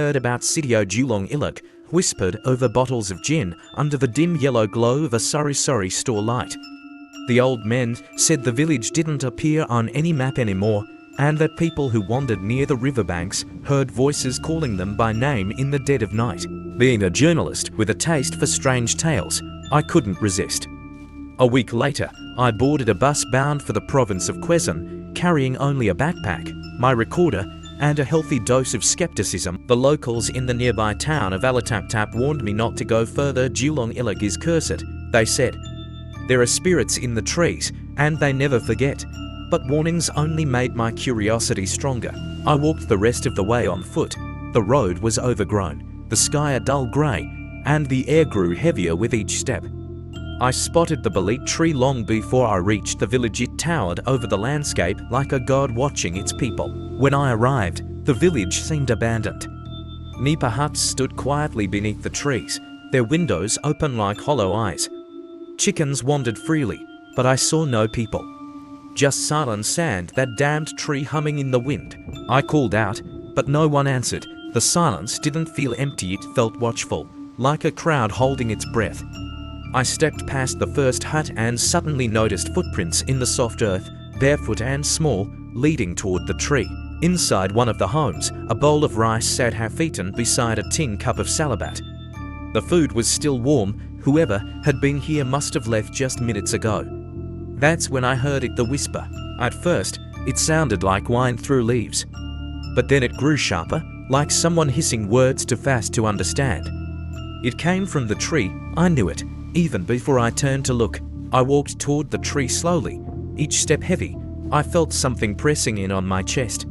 heard about Sitio Dulong Ilog, whispered over bottles of gin under the dim yellow glow of a sari-sari store light. The old men said the village didn't appear on any map anymore, and that people who wandered near the riverbanks heard voices calling them by name in the dead of night. Being a journalist with a taste for strange tales, I couldn't resist. A week later, I boarded a bus bound for the province of Quezon, carrying only a backpack, my recorder, and a healthy dose of skepticism. The locals in the nearby town of Alitap-Tap warned me not to go further. Dulong Ilog is cursed, they said. There are spirits in the trees, and they never forget. But warnings only made my curiosity stronger. I walked the rest of the way on foot. The road was overgrown, the sky a dull grey, and the air grew heavier with each step. I spotted the Balete tree long before I reached the village. It towered over the landscape like a god watching its people. When I arrived, the village seemed abandoned. Nipa huts stood quietly beneath the trees, their windows open like hollow eyes. Chickens wandered freely, but I saw no people. Just silent sand, that damned tree humming in the wind. I called out, but no one answered. The silence didn't feel empty, it felt watchful, like a crowd holding its breath. I stepped past the first hut and suddenly noticed footprints in the soft earth, barefoot and small, leading toward the tree. Inside one of the homes, a bowl of rice sat half-eaten beside a tin cup of salabat. The food was still warm. Whoever had been here must have left just minutes ago. That's when I heard it, the whisper. At first, it sounded like wine through leaves. But then it grew sharper, like someone hissing words too fast to understand. It came from the tree. I knew it, even before I turned to look. I walked toward the tree slowly, each step heavy. I felt something pressing in on my chest.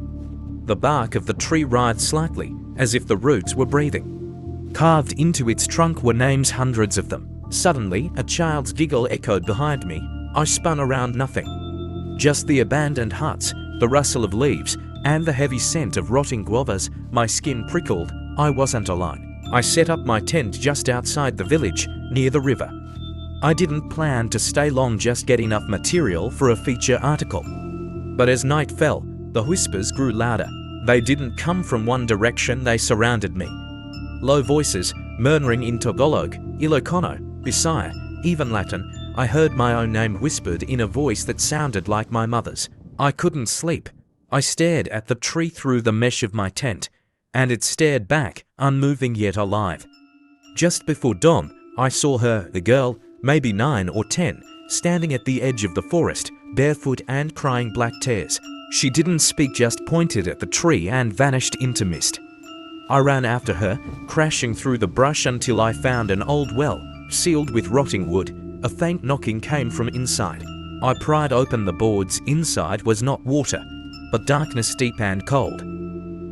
The bark of the tree writhed slightly, as if the roots were breathing. Carved into its trunk were names, hundreds of them. Suddenly, a child's giggle echoed behind me. I spun around. Nothing. Just the abandoned huts, the rustle of leaves, and the heavy scent of rotting guavas. My skin prickled. I wasn't alone. I set up my tent just outside the village, near the river. I didn't plan to stay long, just get enough material for a feature article. But as night fell, the whispers grew louder. They didn't come from one direction, they surrounded me. Low voices, murmuring in Tagalog, Ilocano, Bisaya, even Latin. I heard my own name whispered in a voice that sounded like my mother's. I couldn't sleep. I stared at the tree through the mesh of my tent, and it stared back, unmoving yet alive. Just before dawn, I saw her, the girl, maybe 9 or 10, standing at the edge of the forest, barefoot and crying black tears. She didn't speak, just pointed at the tree and vanished into mist. I ran after her, crashing through the brush until I found an old well, sealed with rotting wood. A faint knocking came from inside. I pried open the boards. Inside was not water, but darkness deep and cold.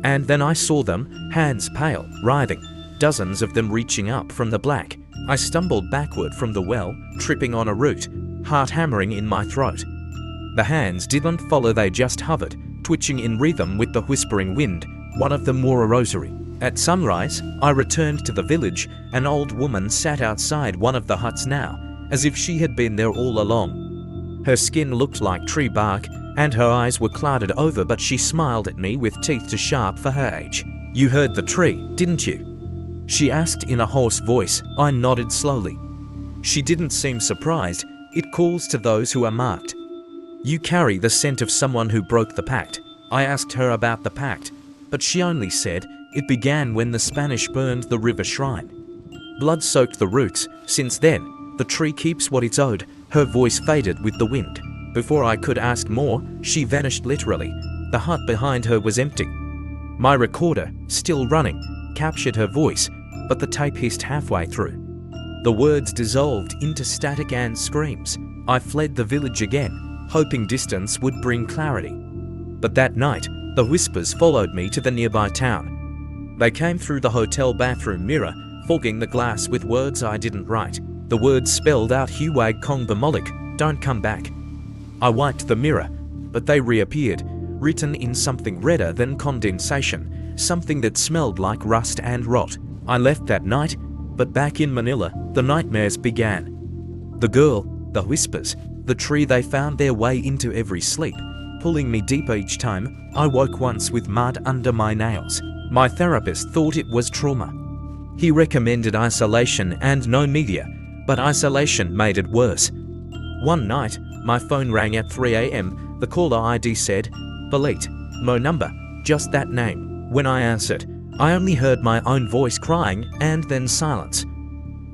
And then I saw them, hands pale, writhing, dozens of them reaching up from the black. I stumbled backward from the well, tripping on a root, heart hammering in my throat. The hands didn't follow, they just hovered, twitching in rhythm with the whispering wind. One of them wore a rosary. At sunrise, I returned to the village. An old woman sat outside one of the huts now, as if she had been there all along. Her skin looked like tree bark, and her eyes were clouded over, but she smiled at me with teeth too sharp for her age. You heard the tree, didn't you? She asked in a hoarse voice. I nodded slowly. She didn't seem surprised. It calls to those who are marked. You carry the scent of someone who broke the pact. I asked her about the pact, but she only said it began when the Spanish burned the river shrine. Blood soaked the roots. Since then, the tree keeps what it's owed. Her voice faded with the wind. Before I could ask more, she vanished literally. The hut behind her was empty. My recorder, still running, captured her voice, but the tape hissed halfway through. The words dissolved into static and screams. I fled the village again, hoping distance would bring clarity. But that night, the whispers followed me to the nearby town. They came through the hotel bathroom mirror, fogging the glass with words I didn't write. The words spelled out Huwag Kong Bumalik, don't come back. I wiped the mirror, but they reappeared, written in something redder than condensation, something that smelled like rust and rot. I left that night, but back in Manila, the nightmares began. The girl, the whispers, the tree, they found their way into every sleep, pulling me deeper each time. I woke once with mud under my nails. My therapist thought it was trauma. He recommended isolation and no media, but isolation made it worse. One night, my phone rang at 3 a.m. The caller ID said, "Balete, Mo number, just that name." When I answered, I only heard my own voice crying and then silence.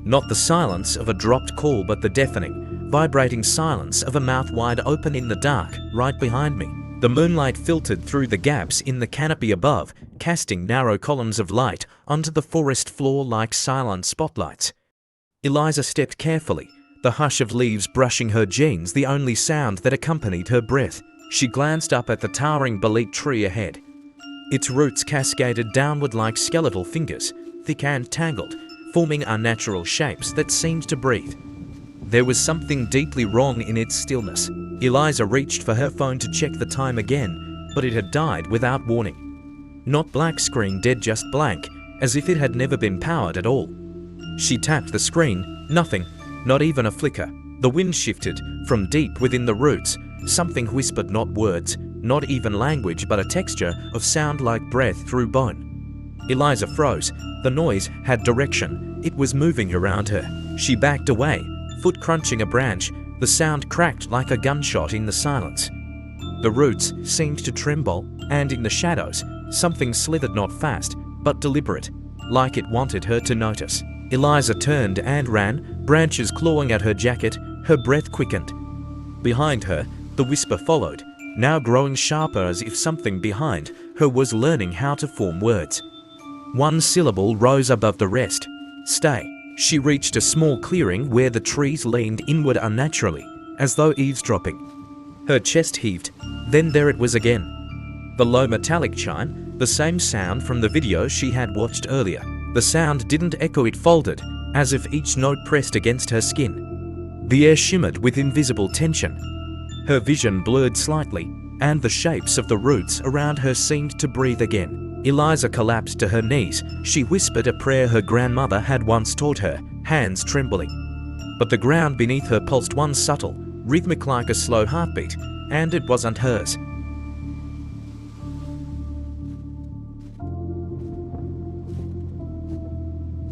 Not the silence of a dropped call, but the deafening, vibrating silence of a mouth wide open in the dark, right behind me. The moonlight filtered through the gaps in the canopy above, casting narrow columns of light onto the forest floor like silent spotlights. Eliza stepped carefully, the hush of leaves brushing her jeans the only sound that accompanied her breath. She glanced up at the towering balete tree ahead. Its roots cascaded downward like skeletal fingers, thick and tangled, forming unnatural shapes that seemed to breathe. There was something deeply wrong in its stillness. Eliza reached for her phone to check the time again, but it had died without warning. Not black screen dead, just blank, as if it had never been powered at all. She tapped the screen, nothing, not even a flicker. The wind shifted from deep within the roots. Something whispered, not words, not even language, but a texture of sound like breath through bone. Eliza froze. The noise had direction. It was moving around her. She backed away, foot crunching a branch. The sound cracked like a gunshot in the silence. The roots seemed to tremble, and in the shadows, something slithered, not fast, but deliberate, like it wanted her to notice. Eliza turned and ran, branches clawing at her jacket. Her breath quickened. Behind her, the whisper followed, now growing sharper, as if something behind her was learning how to form words. One syllable rose above the rest. "Stay." She reached a small clearing where the trees leaned inward unnaturally, as though eavesdropping. Her chest heaved. Then there it was again. The low metallic chime, the same sound from the video she had watched earlier. The sound didn't echo, it folded, as if each note pressed against her skin. The air shimmered with invisible tension. Her vision blurred slightly, and the shapes of the roots around her seemed to breathe again. Eliza collapsed to her knees. She whispered a prayer her grandmother had once taught her, hands trembling. But the ground beneath her pulsed, one subtle, rhythmic like a slow heartbeat, and it wasn't hers.